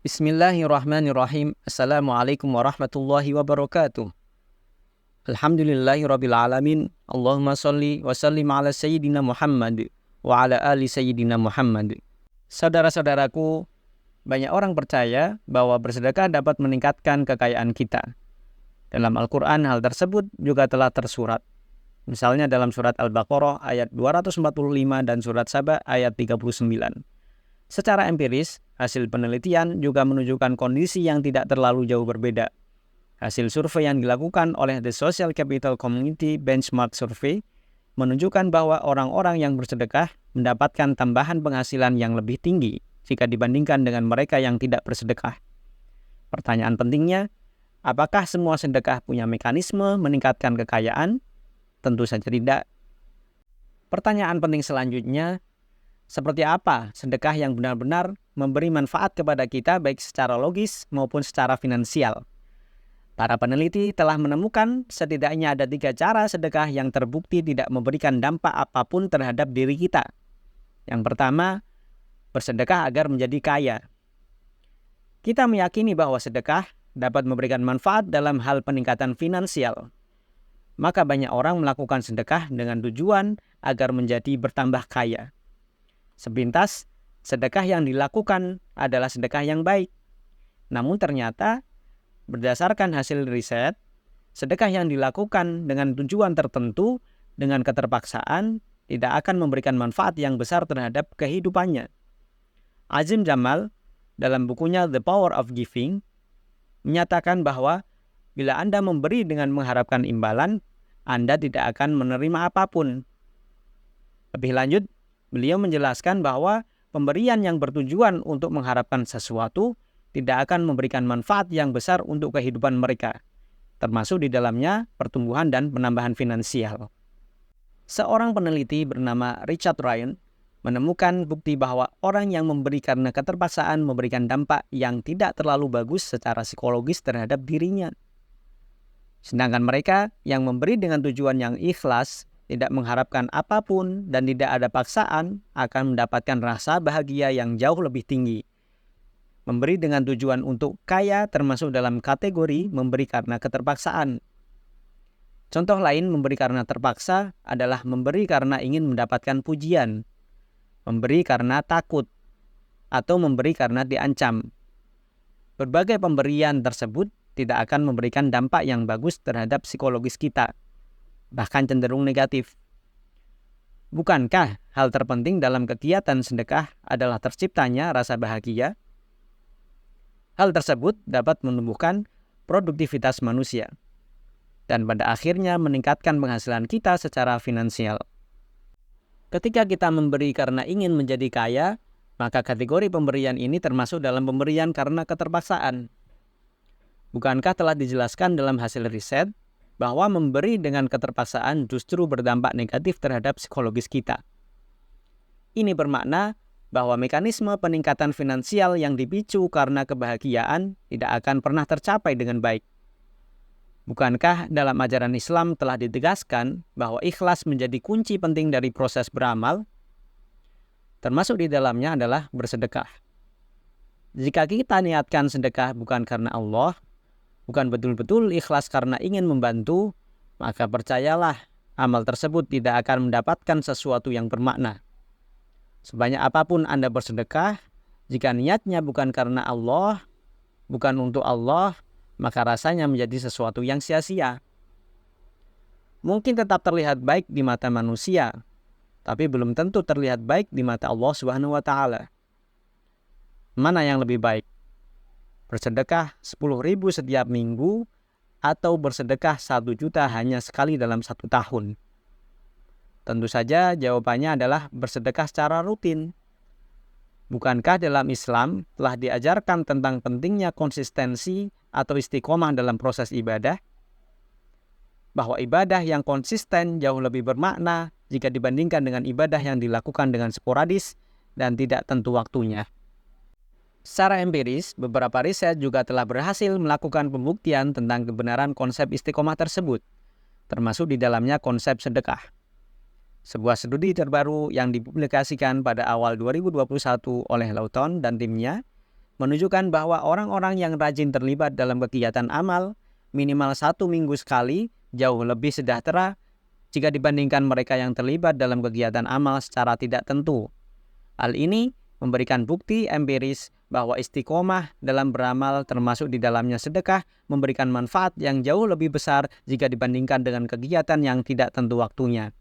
Bismillahirrahmanirrahim. Assalamualaikum warahmatullahi wabarakatuh. Alhamdulillahirabbil alamin. Allahumma shalli wa sallim ala sayyidina Muhammad wa ala ali sayyidina Muhammad. Saudara-saudaraku, banyak orang percaya bahwa bersedekah dapat meningkatkan kekayaan kita. Dalam Al-Quran hal tersebut juga telah tersurat. Misalnya dalam surat Al-Baqarah ayat 245 dan surat Saba ayat 39. Secara empiris, hasil penelitian juga menunjukkan kondisi yang tidak terlalu jauh berbeda. Hasil survei yang dilakukan oleh The Social Capital Community Benchmark Survey menunjukkan bahwa orang-orang yang bersedekah mendapatkan tambahan penghasilan yang lebih tinggi jika dibandingkan dengan mereka yang tidak bersedekah. Pertanyaan pentingnya, apakah semua sedekah punya mekanisme meningkatkan kekayaan? Tentu saja tidak. Pertanyaan penting selanjutnya, seperti apa sedekah yang benar-benar memberi manfaat kepada kita baik secara logis maupun secara finansial? Para peneliti telah menemukan setidaknya ada 3 cara sedekah yang terbukti tidak memberikan dampak apapun terhadap diri kita. Yang pertama, bersedekah agar menjadi kaya. Kita meyakini bahwa sedekah dapat memberikan manfaat dalam hal peningkatan finansial. Maka banyak orang melakukan sedekah dengan tujuan agar menjadi bertambah kaya. Sepintas, sedekah yang dilakukan adalah sedekah yang baik. Namun ternyata, berdasarkan hasil riset, sedekah yang dilakukan dengan tujuan tertentu, dengan keterpaksaan, tidak akan memberikan manfaat yang besar terhadap kehidupannya. Azim Jamal, dalam bukunya The Power of Giving, menyatakan bahwa bila Anda memberi dengan mengharapkan imbalan, Anda tidak akan menerima apapun. Lebih lanjut, beliau menjelaskan bahwa pemberian yang bertujuan untuk mengharapkan sesuatu tidak akan memberikan manfaat yang besar untuk kehidupan mereka, termasuk di dalamnya pertumbuhan dan penambahan finansial. Seorang peneliti bernama Richard Ryan menemukan bukti bahwa orang yang memberi karena keterpaksaan memberikan dampak yang tidak terlalu bagus secara psikologis terhadap dirinya. Sedangkan mereka yang memberi dengan tujuan yang ikhlas, tidak mengharapkan apapun dan tidak ada paksaan, akan mendapatkan rasa bahagia yang jauh lebih tinggi. Memberi dengan tujuan untuk kaya termasuk dalam kategori memberi karena keterpaksaan. Contoh lain memberi karena terpaksa adalah memberi karena ingin mendapatkan pujian, memberi karena takut, atau memberi karena diancam. Berbagai pemberian tersebut tidak akan memberikan dampak yang bagus terhadap psikologis kita, bahkan cenderung negatif. Bukankah hal terpenting dalam kegiatan sedekah adalah terciptanya rasa bahagia? Hal tersebut dapat menumbuhkan produktivitas manusia, dan pada akhirnya meningkatkan penghasilan kita secara finansial. Ketika kita memberi karena ingin menjadi kaya, maka kategori pemberian ini termasuk dalam pemberian karena keterpaksaan. Bukankah telah dijelaskan dalam hasil riset bahwa memberi dengan keterpaksaan justru berdampak negatif terhadap psikologis kita? Ini bermakna bahwa mekanisme peningkatan finansial yang dipicu karena kebahagiaan tidak akan pernah tercapai dengan baik. Bukankah dalam ajaran Islam telah ditegaskan bahwa ikhlas menjadi kunci penting dari proses beramal? Termasuk di dalamnya adalah bersedekah. Jika kita niatkan sedekah bukan karena Allah, bukan betul-betul ikhlas karena ingin membantu, maka percayalah, amal tersebut tidak akan mendapatkan sesuatu yang bermakna. Sebanyak apapun Anda bersedekah, jika niatnya bukan karena Allah, bukan untuk Allah, maka rasanya menjadi sesuatu yang sia-sia. Mungkin tetap terlihat baik di mata manusia, tapi belum tentu terlihat baik di mata Allah Subhanahu wa Ta'ala. Mana yang lebih baik? Bersedekah 10.000 setiap minggu atau bersedekah 1 juta hanya sekali dalam 1 tahun? Tentu saja jawabannya adalah bersedekah secara rutin. Bukankah dalam Islam telah diajarkan tentang pentingnya konsistensi atau istiqomah dalam proses ibadah? Bahwa ibadah yang konsisten jauh lebih bermakna jika dibandingkan dengan ibadah yang dilakukan dengan sporadis dan tidak tentu waktunya. Secara empiris, beberapa riset juga telah berhasil melakukan pembuktian tentang kebenaran konsep istiqomah tersebut, termasuk di dalamnya konsep sedekah. Sebuah studi terbaru yang dipublikasikan pada awal 2021 oleh Lawton dan timnya menunjukkan bahwa orang-orang yang rajin terlibat dalam kegiatan amal minimal 1 minggu sekali jauh lebih sejahtera jika dibandingkan mereka yang terlibat dalam kegiatan amal secara tidak tentu. Hal ini memberikan bukti empiris bahwa istiqomah dalam beramal termasuk di dalamnya sedekah memberikan manfaat yang jauh lebih besar jika dibandingkan dengan kegiatan yang tidak tentu waktunya.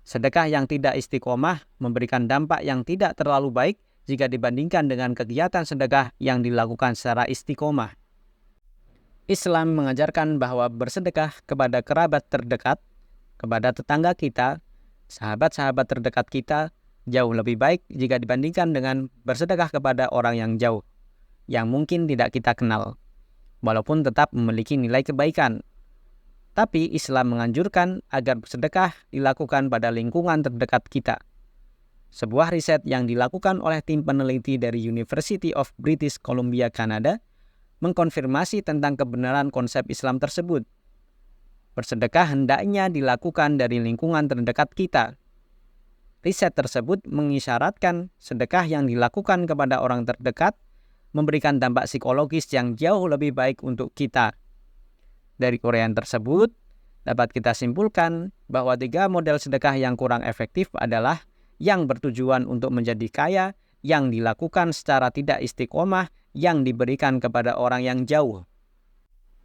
Sedekah yang tidak istiqomah memberikan dampak yang tidak terlalu baik jika dibandingkan dengan kegiatan sedekah yang dilakukan secara istiqomah. Islam mengajarkan bahwa bersedekah kepada kerabat terdekat, kepada tetangga kita, sahabat-sahabat terdekat kita, jauh lebih baik jika dibandingkan dengan bersedekah kepada orang yang jauh, yang mungkin tidak kita kenal, walaupun tetap memiliki nilai kebaikan. Tapi Islam menganjurkan agar sedekah dilakukan pada lingkungan terdekat kita. Sebuah riset yang dilakukan oleh tim peneliti dari University of British Columbia, Kanada, mengkonfirmasi tentang kebenaran konsep Islam tersebut. Bersedekah hendaknya dilakukan dari lingkungan terdekat kita. Riset tersebut mengisyaratkan sedekah yang dilakukan kepada orang terdekat memberikan dampak psikologis yang jauh lebih baik untuk kita. Dari uraian tersebut, dapat kita simpulkan bahwa 3 model sedekah yang kurang efektif adalah yang bertujuan untuk menjadi kaya, yang dilakukan secara tidak istiqomah, yang diberikan kepada orang yang jauh.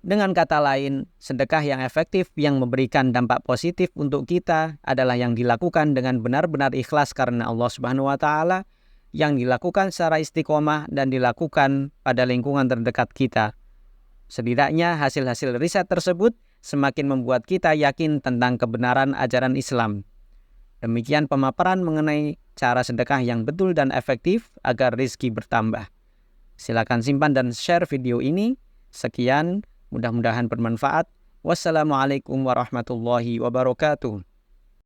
Dengan kata lain, sedekah yang efektif yang memberikan dampak positif untuk kita adalah yang dilakukan dengan benar-benar ikhlas karena Allah Subhanahu wa Ta'ala, yang dilakukan secara istiqomah dan dilakukan pada lingkungan terdekat kita. Setidaknya hasil-hasil riset tersebut semakin membuat kita yakin tentang kebenaran ajaran Islam. Demikian pemaparan mengenai cara sedekah yang betul dan efektif agar rezeki bertambah. Silakan simpan dan share video ini. Sekian, mudah-mudahan bermanfaat. Wassalamualaikum warahmatullahi wabarakatuh.